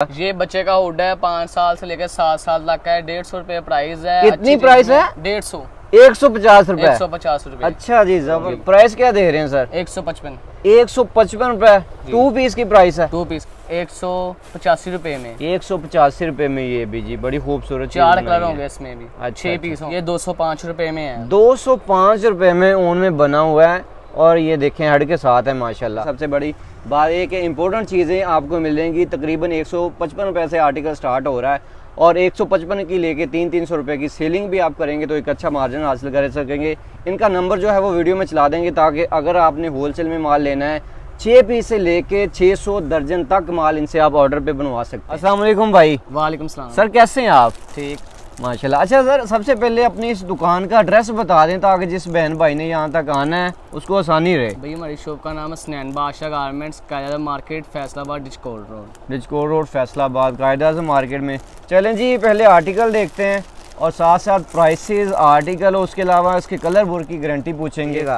ये बच्चे का हुड है, 5 साल से लेकर 7 साल तक का है। 150 रुपए प्राइस है। कितनी प्राइस है? 150 150 रुपए। 150 रुपए। अच्छा जी, जबर। प्राइस क्या दे रहे हैं सर? 155 155 रुपए। 2 पीस की प्राइस है? 2 पीस 185 रुपए में। 185 रुपए में ये भी जी बड़ी खूबसूरत 4 कलर होंगे इसमें भी। अच्छा, 6 पीस होंगे। ये 205 रुपए में है। 205 रुपए में ऊन में बना हुआ है और ये देखें हड के साथ है माशाल्लाह। सबसे बड़ी बात ये कि इम्पोर्टेंट चीज़ें आपको मिलेंगी। तकरीबन 155 रुपए से आर्टिकल स्टार्ट हो रहा है और 155 की लेके 300-300 रुपए की सेलिंग भी आप करेंगे तो एक अच्छा मार्जिन हासिल कर सकेंगे। इनका नंबर जो है वो वीडियो में चला देंगे ताकि अगर आपने होलसेल में माल लेना है 6 पीस से लेके 600 दर्जन तक माल इनसे आप ऑर्डर पे बनवा सकते हैं। अस्सलाम वालेकुम भाई। वालेकुम सलाम। सर कैसे हैं आप? ठीक माशाल्लाह। अच्छा सर, सबसे पहले अपनी इस दुकान का एड्रेस बता दें ताकि जिस बहन भाई ने यहाँ तक आना है उसको आसानी रहे। भैया हमारी शॉप का नाम है स्नैन बादशाह गारमेंट्स, कायदा market, Faisalabad, Discord road. Discord road Faisalabad कायदा से मार्केट में। चलें जी, पहले आर्टिकल देखते हैं और साथ साथ प्राइसेस, आर्टिकल और उसके अलावा इसके कलर बोर्ड की गारंटी पूछेंगे।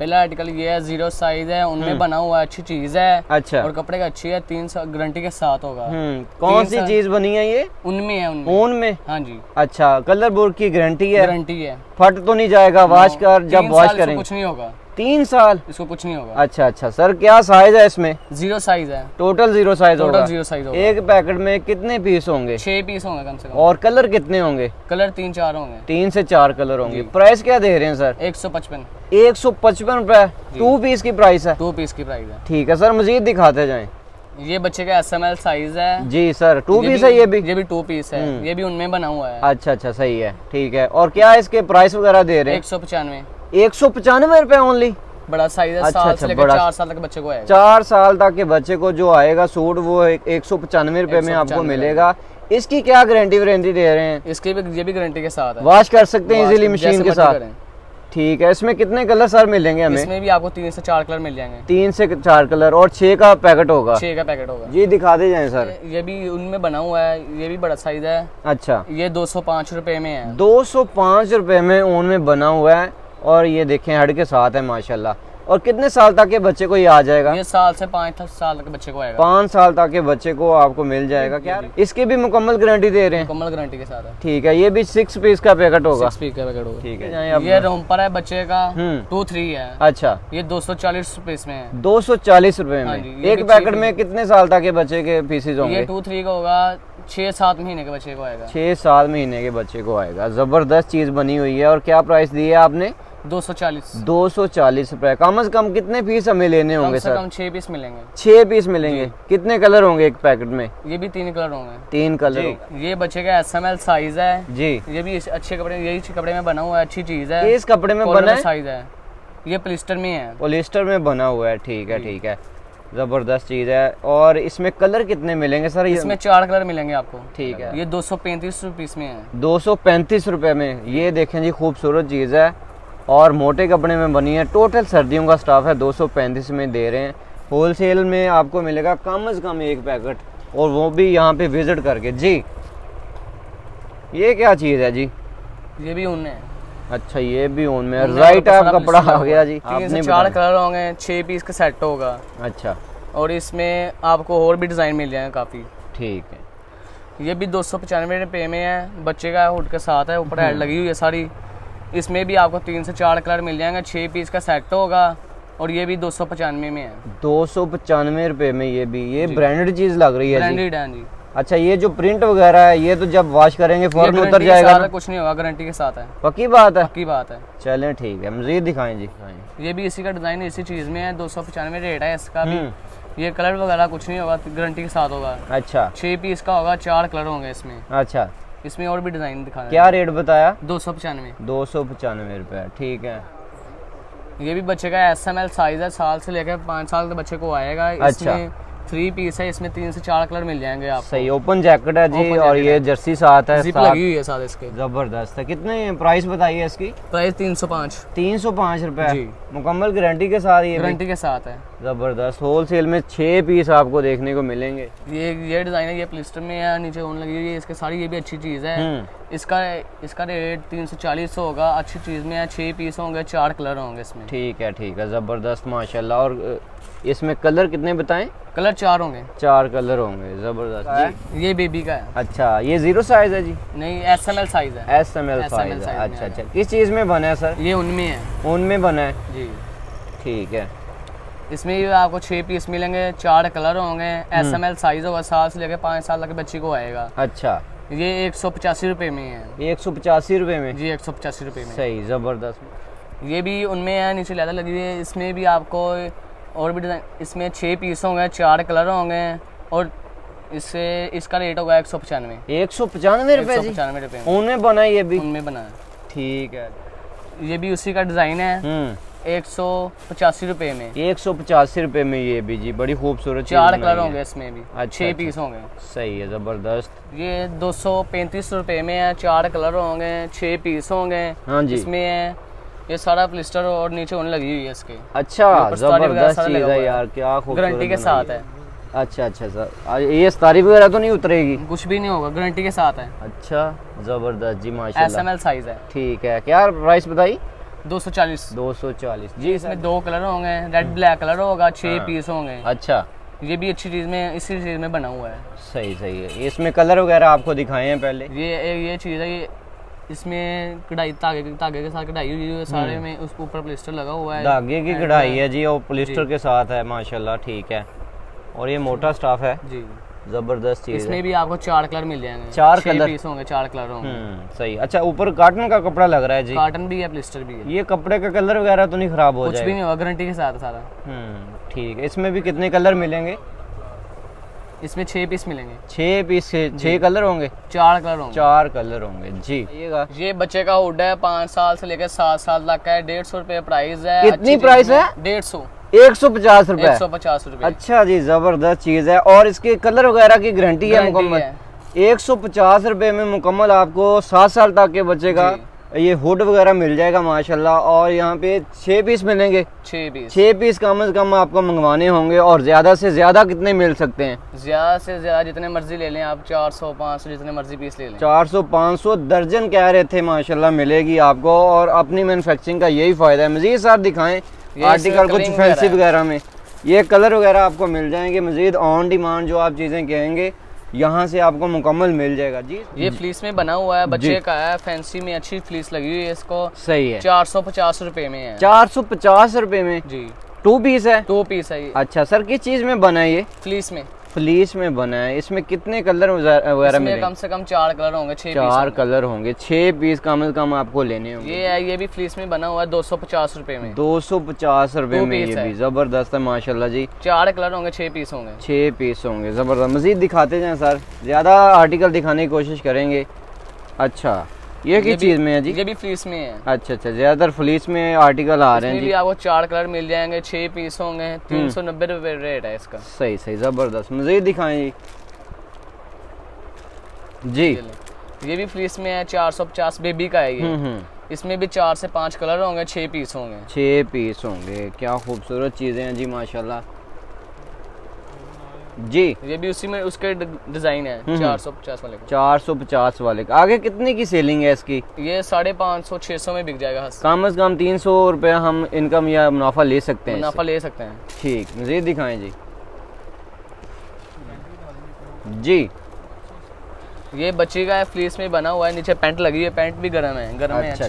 पहला आर्टिकल ये है, 0 साइज है, उनमें बना हुआ है, अच्छी चीज है। अच्छा। और कपड़े का अच्छी है, 3 साल गारंटी के साथ होगा। कौन सी चीज बनी है ये? उनमें है। ऊन में? हाँ जी। अच्छा, कलर बोर्ड की गारंटी है? गारंटी है। फट तो नहीं जाएगा वॉश कर जब वॉश करेंगे? कुछ नहीं होगा। 3 साल इसको कुछ नहीं होगा। अच्छा अच्छा सर, क्या साइज है इसमें? 0 साइज है। टोटल 0 साइज होगा? टोटल 0 साइज होगा। एक पैकेट में कितने पीस होंगे? 6 पीस होंगे कम से कम। और कलर कितने होंगे? कलर 3-4 होंगे। 3 से 4 कलर होंगे। प्राइस क्या दे रहे हैं सर? 155। 155 रुपए 2 पीस की प्राइस है? 2 पीस की प्राइस है। ठीक है सर, मजीद दिखाते जाएं। ये बच्चे का SML साइज है जी सर। 2 पीस है ये भी? ये भी 2 पीस है। ये भी उनमें बना हुआ है। अच्छा अच्छा, सही है, ठीक है। और क्या इसके प्राइस वगैरह दे रहे हैं? 195। 195 रुपए ओनली? बड़ा साइज है। अच्छा, साल से लेकर 4 साल तक बच्चे को आएगा। 4 साल तक के बच्चे को जो आएगा सूट वो 195 रुपए में आपको मिलेगा। इसकी क्या गारंटी वारंटी दे रहे हैं? इसकी भी ये भी गारंटी के साथ है। वॉश कर सकते हैं इजीली मशीन के साथ? ठीक है। इसमें कितने कलर सर मिलेंगे हमें? इसमें भी आपको 3 से 4 कलर मिल जाएंगे। 3 से 4 कलर। और 6 का पैकेट होगा? 6 का पैकेट होगा जी, दिखा दे जाए सर। ये भी उनमें बना हुआ है। ये भी बड़ा साइज है। अच्छा। ये 205 रुपए में है। 205 रुपए में ऊन में बना हुआ है और ये देखें हड के साथ है माशाल्लाह। और कितने साल तक के बच्चे को ये आ जाएगा? ये साल से 5 साल तक के बच्चे को आएगा। 5 साल तक के बच्चे को आपको मिल जाएगा। क्या इसकी भी मुकम्मल गारंटी दे रहे हैं? मुकम्मल गारंटी के साथ है। ठीक है। ये भी 6 पीस का पैकेट होगा? 6 पीस का पैकेट होगा। ठीक है। ये रोम्पर है बच्चे का। 2-3 है। अच्छा। ये 240 रुपए में है। 240 रुपए में। एक पैकेट में कितने साल तक के बच्चे के पीसेज होंगे? ये 2-3 का होगा। 6-7 महीने के बच्चे को आएगा। 6-7 महीने के बच्चे को आएगा। जबरदस्त चीज बनी हुई है। और क्या प्राइस दी है आपने? 240। 240 रुपए। कम से कम कितने पीस हमें लेने होंगे सर? कम 6 पीस मिलेंगे। 6 पीस मिलेंगे। कितने कलर होंगे एक पैकेट में? ये भी 3 कलर होंगे। 3 कलर। ये बच्चे का SML साइज है जी। ये भी अच्छे कपड़े, यही कपड़े में बना हुआ है, अच्छी चीज है। इस कपड़े में बना है? साइज है। ये पॉलिस्टर में है। पॉलिस्टर में बना हुआ है। ठीक है, ठीक है। जबरदस्त चीज है। और इसमें कलर कितने मिलेंगे सर? इसमें 4 कलर मिलेंगे आपको। ठीक है। ये 235 रुपीस में है। 235 रुपए में। ये देखें जी, खूबसूरत चीज है और मोटे कपड़े में बनी है। टोटल सर्दियों का स्टाफ है। 235 में दे रहे हैं। होलसेल में आपको मिलेगा कम से कम एक पैकेट, और वो भी यहाँ पे विजिट करके। जी, ये क्या चीज है जी? ये भी ऊन है। अच्छा, ये भी ऊन में। राइट आप कपड़ा आ गया जी। 3 से 4 कलर होंगे। 6 पीस का सेट होगा। अच्छा। और इसमें आपको और भी डिजाइन मिल जाएंगे काफी। ठीक है। ये भी 295 रुपए में है। बच्चे का हुड के साथ है। ऊपर हेड लगी हुई है सारी। इसमें भी आपको 3 से 4 कलर मिल जाएंगे। 6 पीस का सेट होगा। और ये भी 295 में है। 295 रुपए में। ये भी ये ब्रांडेड चीज लग रही है? ब्रांडेड है जी। अच्छा, ये जो प्रिंट वगैरह है ये तो जब वॉश करेंगे फौरन उतर जाएगा ना? कुछ नहीं होगा, गारंटी के साथ है। पक्की बात है? पक्की बात है। चलें, ठीक है। मजीद दिखाएं जी। ये भी इसी का डिजाइन इसी चीज में है। 295 रेट है इसका भी। ये कलर वगैरह कुछ नहीं होगा, गारंटी के साथ होगा। अच्छा। 6 पीस का होगा। 4 कलर होंगे इसमें। अच्छा। इसमें और भी डिजाइन दिखाना। क्या रेट बताया? 295। 295 रुपए। ठीक है। ये भी बच्चे का SML साइज है। साल से लेकर 5 साल के बच्चे को आएगा। इसमें 3 पीस है। इसमें 3 से 4 कलर मिल जाएंगे आपको। सही। ओपन जैकेट है जी। और ये जर्सी साथ है। जिप लगी हुई है साथ इसके। जबरदस्त है। कितने प्राइस बताइए इसकी? प्राइस 305। 305 रुपए। मुकम्मल गारंटी के साथ? ये गारंटी के साथ है। जबरदस्त। होलसेल में 6 पीस आपको देखने को मिलेंगे। ये डिजाइन है। ये प्लिस्टर में है। नीचे ऊन लगी हुई है इसके सारी। ये भी अच्छी चीज है। इसका रेट 340 होगा। अच्छी चीज़ में है, 6 पीस होंगे, 4 कलर होंगे इसमें। ठीक है ज़बरदस्त माशाल्लाह। और इसमें कलर कितने बताएं? कलर 4 होंगे। 4 कलर होंगे, ज़बरदस्त। ये बेबी का है। अच्छा, ये 0 साइज है जी? नहीं, SML साइज है। SML साइज है। अच्छा, किस चीज़ में बना है सर? ये उनमें है। उनमें बना है जी। ठीक है। इसमें भी आपको 6 पीस मिलेंगे, 4 कलर होंगे, SML साइज होगा, 7 से लेकर 5 साल तक बच्ची को आएगा। अच्छा, ये 185 रुपये में है। 185 रुपये में? जी, 185 रुपये में। सही, ज़बरदस्त। ये भी उनमें है, नीचे ज़्यादा लगी हुई है। इसमें भी आपको और भी डिज़ाइन, इसमें 6 पीस होंगे, 4 कलर होंगे, और इसका रेट होगा 195। 195 रुपये? 195 रुपये में। उनमें बना है? ये भी उनमें बना है। ठीक है। ये भी उसी का डिज़ाइन है। 185 रुपये में। 185 रुपये में ये भी जी, बड़ी खूबसूरत। 4 कलर होंगे इसमें भी। अच्छा, 6 पीस होंगे। सही है, ज़बरदस्त। ये 235 रुपये में है, 4 कलर होंगे, 6 पीस होंगे। हाँ जी। इसमें है ये सारा प्लिस्टर और नीचे ऊन लगी हुई है इसके। अच्छा, ज़बरदस्त चीज़ है यार, क्या खूबसूरत, गारंटी के साथ है। अच्छा सर, ये स्टारी वगैरह तो नहीं उतरेगी? कुछ भी नहीं होगा, गारंटी के साथ है। अच्छा, ज़बरदस्त जी माशाल्लाह। SML साइज है। ठीक है, क्या प्राइस बताई? 240। 240 जी। इसमें 2 कलर होंगे, रेड ब्लैक कलर होगा, 6 पीस होंगे। अच्छा, ये भी अच्छी चीज़ में, इसी चीज़ में बना हुआ है। सही है। इसमें कलर वगैरह आपको दिखाए हैं पहले? ये चीज़ है, ये इसमें कढ़ाई धागे के साथ कढ़ाई हुई है सारे में, उसके ऊपर प्लिस्टर लगा हुआ है। धागे की कढ़ाई है जी, और प्लिस्टर के साथ है माशाल्लाह। ठीक है, और ये मोटा स्टाफ है जी, ज़बरदस्त चीज़। इसमें भी आपको 4 कलर मिल जाएंगे। 4 कलर पीस होंगे, 4 कलर होंगे। सही। अच्छा, ऊपर कॉटन का कपड़ा लग रहा है जी? कॉटन भी है, प्लिस्टर भी है। ये कपड़े का कलर वगैरह तो नहीं खराब हो जाएगा? कुछ भी नहीं होगा, गारंटी के साथ सारा। ठीक है। इसमें भी कितने कलर मिलेंगे? इसमें 6 पीस मिलेंगे। 6 पीस से 6 कलर होंगे? 4 कलर होंगे। 4 कलर होंगे जी। ये बच्चे का हुड है, 5 साल से लेकर 7 साल तक का है। 150 रुपये प्राइस है। कितनी प्राइस है? 150। 150 रुपए? 150 रुपए। अच्छा जी, जबरदस्त चीज है। और इसके कलर वगैरह की गारंटी है मुकम्मल? 150 रुपए में मुकम्मल आपको 7 साल तक के बच्चे का ये हुड वगैरह मिल जाएगा माशाल्लाह। और यहाँ पे 6 पीस मिलेंगे? 6 पीस कम से कम आपको मंगवाने होंगे। और ज्यादा से ज्यादा कितने मिल सकते हैं? ज्यादा से ज्यादा जितने मर्जी ले लें आप, 400 500 जितने मर्जी पीस ले लें। 400 500 दर्जन कह रहे थे माशाल्लाह, मिलेगी आपको। और अपनी मैन्युफैक्चरिंग का यही फायदा है। मजीद साथ दिखाएं आर्टिकल कुछ फैंसी वगैरह में, ये कलर वगैरह आपको मिल जाएंगे। मजीद ऑन डिमांड जो आप चीजें कहेंगे यहाँ से आपको मुकम्मल मिल जाएगा जी। ये फ्लीस में बना हुआ है, बच्चे का है, फैंसी में अच्छी फ्लीस लगी हुई है इसको। सही है। 450 रुपए में है। 450 रुपए में जी। 2 पीस है? 2 पीस है ये। अच्छा सर, किस चीज में बना है ये? फ्लीस में। फ्लीस में बना है। इसमें कितने कलर वगैरह में? कम से कम 4 कलर होंगे। 4 कलर होंगे, 6 पीस कम से कम आपको लेने होंगे। ये भी फ्लीस में बना हुआ है, 250 रुपए में। 250 रुपए में ये भी जबरदस्त है माशाल्लाह जी। 4 कलर होंगे, 6 पीस होंगे। 6 पीस होंगे, जबरदस्त। मजीद दिखाते जाएं सर, ज्यादा आर्टिकल दिखाने की कोशिश करेंगे। अच्छा, ये किस चीज में है जी? ये भी फ्लीस में है। अच्छा, ज्यादातर फ्लीस में आर्टिकल आ रहे हैं जी। आपको 4 कलर मिल जाएंगे, 6 पीस होंगे, 390 रुपए रेट है इसका। सही जबरदस्त। मजीद दिखाएं जी। ये भी फ्लीस में है, 450 बेबी का है ये। इसमें भी 4 से 5 कलर होंगे, 6 पीस होंगे। 6 पीस होंगे। क्या खूबसूरत चीजें हैं जी माशाल्लाह जी। ये भी उसी में उसके डिजाइन है, 450 वाले। 450 वाले का। आगे कितने की सेलिंग है इसकी? ये 550 600 में बिक जाएगा। कम से कम 300 रुपए हम इनकम या मुनाफा ले सकते हैं। मुनाफा ले सकते हैं। ठीक, मज़ीद दिखाएं जी। जी, ये बच्ची का है, फ्लीस में बना हुआ है, नीचे पैंट लगी है, पैंट भी गर्म है। गर्म है। अच्छा,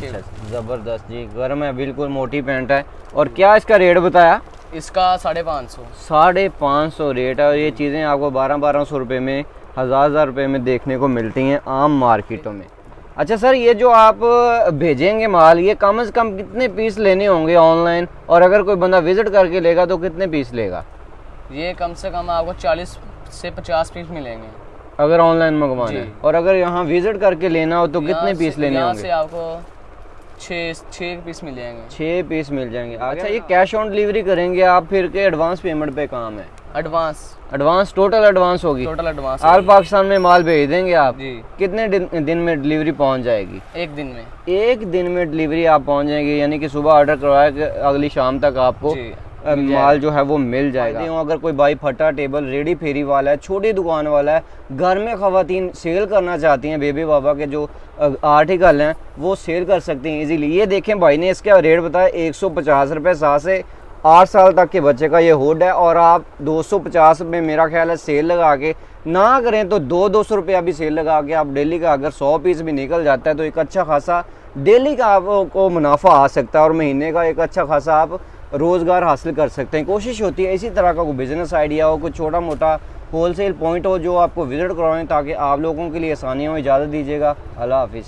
जबरदस्त जी, गर्म है, बिल्कुल मोटी पैंट है। और क्या इसका रेट बताया? इसका 550। 550 रेट है। और ये चीज़ें आपको 1200 रुपये में, 1000 रुपये में देखने को मिलती हैं आम मार्केटों में। अच्छा सर, ये जो आप भेजेंगे माल, ये कम से कम कितने पीस लेने होंगे ऑनलाइन? और अगर कोई बंदा विजिट करके लेगा तो कितने पीस लेगा? ये कम से कम आपको 40 से 50 पीस मिलेंगे अगर ऑनलाइन मंगवाना है। और अगर यहाँ विजिट करके लेना हो तो कितने पीस लेने होंगे? से आपको 6 पीस मिल जाएंगे। 6 पीस मिल जाएंगे। अच्छा, ये कैश ऑन डिलीवरी करेंगे आप फिर के एडवांस पेमेंट पे काम है? एडवांस टोटल एडवांस होगी? Total advance. ऑल पाकिस्तान में माल भेज देंगे आप जी। कितने दिन में डिलीवरी पहुंच जाएगी? 1 दिन में। 1 दिन में डिलीवरी आप पहुंच जाएंगे, यानी कि सुबह ऑर्डर करवाया कि अगली शाम तक आपको माल जो है वो मिल जाएगा। अगर कोई भाई फटा टेबल रेडी फेरी वाला है, छोटी दुकान वाला है, घर में ख़वातीन सेल करना चाहती हैं, बेबी बाबा के जो आर्टिकल हैं वो सेल कर सकती हैं इजीली। ये देखें भाई ने इसका रेट बताया 150 रुपये, 7 से 8 साल तक के बच्चे का ये हुड है। और आप 250 में मेरा ख्याल है सेल लगा के ना करें तो 200 रुपया भी सेल लगा के आप डेली का अगर 100 पीस भी निकल जाता है तो एक अच्छा खासा डेली का आपको मुनाफा आ सकता है और महीने का एक अच्छा खासा आप रोज़गार हासिल कर सकते हैं। कोशिश होती है इसी तरह का कोई बिज़नेस आइडिया हो, कोई छोटा मोटा होलसेल पॉइंट हो जो आपको विज़िट करवाएं ताकि आप लोगों के लिए आसानियाँ हो। इजाज़त दीजिएगा, अल्लाह हाफिज़।